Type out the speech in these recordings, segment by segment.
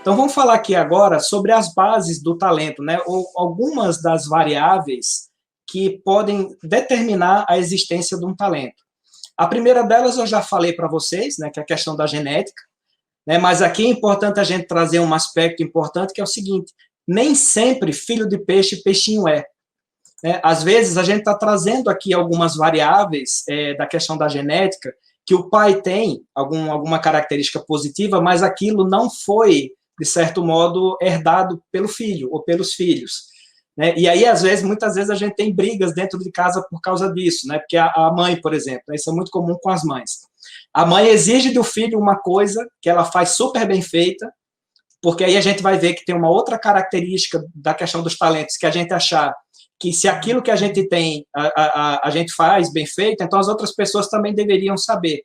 Então, vamos falar aqui agora sobre as bases do talento, né? Ou algumas das variáveis que podem determinar a existência de um talento. A primeira delas eu já falei para vocês, né, que é a questão da genética, né? Mas aqui é importante a gente trazer um aspecto importante, que é o seguinte: nem sempre filho de peixe, peixinho é. Né? Às vezes, a gente está trazendo aqui algumas variáveis da questão da genética, que o pai tem alguma característica positiva, mas aquilo não foi, de certo modo, herdado pelo filho ou pelos filhos. Né? E aí, muitas vezes, a gente tem brigas dentro de casa por causa disso, né? Porque a mãe, por exemplo, né? Isso é muito comum com as mães. A mãe exige do filho uma coisa que ela faz super bem feita, porque aí a gente vai ver que tem uma outra característica da questão dos talentos, que a gente achar que se aquilo que a gente tem, a gente faz bem feito, então as outras pessoas também deveriam saber.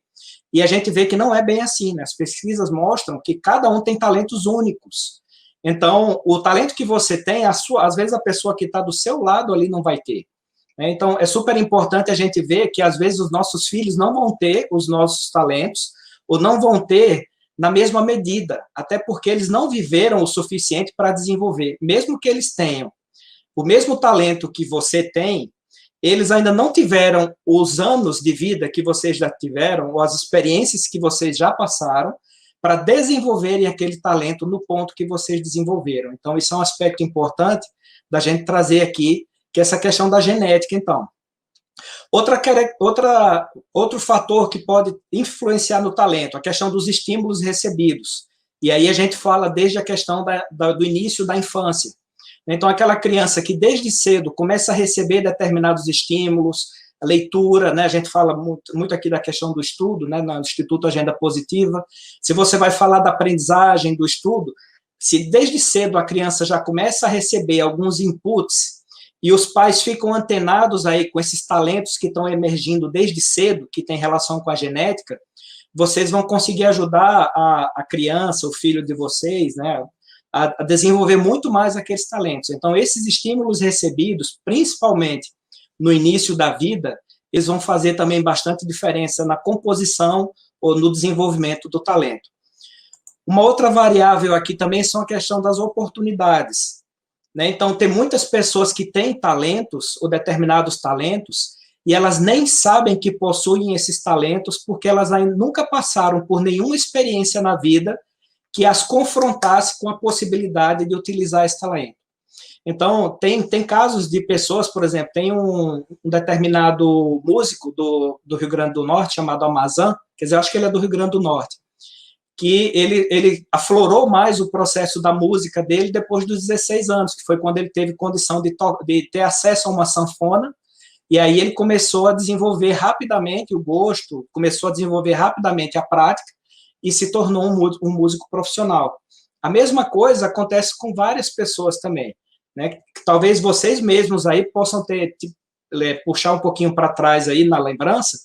E a gente vê que não é bem assim, né? As pesquisas mostram que cada um tem talentos únicos. Então, o talento que você tem, às vezes a pessoa que está do seu lado ali não vai ter. Né? Então, é super importante a gente ver que, às vezes, os nossos filhos não vão ter os nossos talentos, ou não vão ter na mesma medida, até porque eles não viveram o suficiente para desenvolver. Mesmo que eles tenham o mesmo talento que você tem, eles ainda não tiveram os anos de vida que vocês já tiveram, ou as experiências que vocês já passaram, para desenvolverem aquele talento no ponto que vocês desenvolveram. Então, isso é um aspecto importante da gente trazer aqui, que é essa questão da genética, então. Outro fator que pode influenciar no talento, a questão dos estímulos recebidos. E aí a gente fala desde a questão do início da infância. Então, aquela criança que desde cedo começa a receber determinados estímulos, a leitura, né? A gente fala muito aqui da questão do estudo, né? No Instituto Agenda Positiva. Se você vai falar da aprendizagem, do estudo, se desde cedo a criança já começa a receber alguns inputs e os pais ficam antenados aí com esses talentos que estão emergindo desde cedo, que tem relação com a genética, vocês vão conseguir ajudar a criança, o filho de vocês, né? A desenvolver muito mais aqueles talentos. Então, esses estímulos recebidos, principalmente no início da vida, eles vão fazer também bastante diferença na composição ou no desenvolvimento do talento. Uma outra variável aqui também são a questão das oportunidades. Né? Então, tem muitas pessoas que têm talentos, ou determinados talentos, e elas nem sabem que possuem esses talentos, porque elas ainda nunca passaram por nenhuma experiência na vida que as confrontasse com a possibilidade de utilizar esse talento. Então, tem casos de pessoas, por exemplo, tem um determinado músico do Rio Grande do Norte, chamado Amazan, quer dizer, eu acho que ele é do Rio Grande do Norte, que ele aflorou mais o processo da música dele depois dos 16 anos, que foi quando ele teve condição de ter acesso a uma sanfona, e aí ele começou a desenvolver rapidamente o gosto, começou a desenvolver rapidamente a prática, e se tornou um músico profissional. A mesma coisa acontece com várias pessoas também, né? Talvez vocês mesmos aí possam puxar um pouquinho para trás aí na lembrança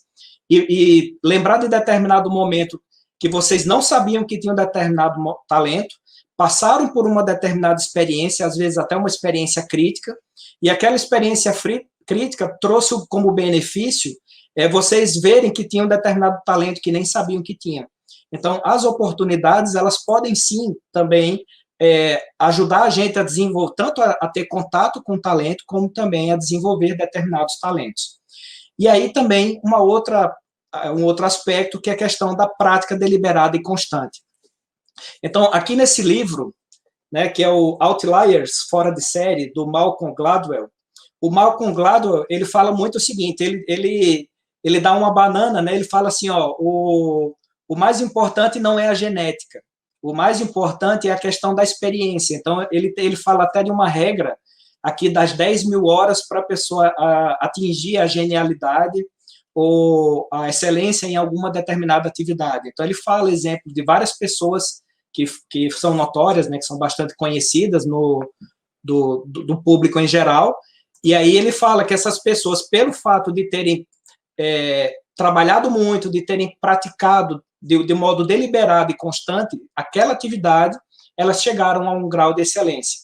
e lembrar de determinado momento que vocês não sabiam que tinham determinado talento, passaram por uma determinada experiência, às vezes até uma experiência crítica, e aquela experiência crítica trouxe como benefício vocês verem que tinham determinado talento que nem sabiam que tinham. Então, as oportunidades, elas podem sim também ajudar a gente a desenvolver, tanto a ter contato com o talento, como também a desenvolver determinados talentos. E aí também um outro aspecto, que é a questão da prática deliberada e constante. Então, aqui nesse livro, né, que é o Outliers, Fora de Série, do Malcolm Gladwell, o Malcolm Gladwell, ele fala muito o seguinte, ele dá uma banana, né, ele fala assim, ó, o mais importante não é a genética, o mais importante é a questão da experiência. Então, ele fala até de uma regra aqui das 10 mil horas para a pessoa atingir a genialidade ou a excelência em alguma determinada atividade. Então, ele fala exemplo de várias pessoas que são notórias, né, que são bastante conhecidas do público em geral, e aí ele fala que essas pessoas, pelo fato de terem trabalhado muito, de terem praticado de modo deliberado e constante aquela atividade, elas chegaram a um grau de excelência.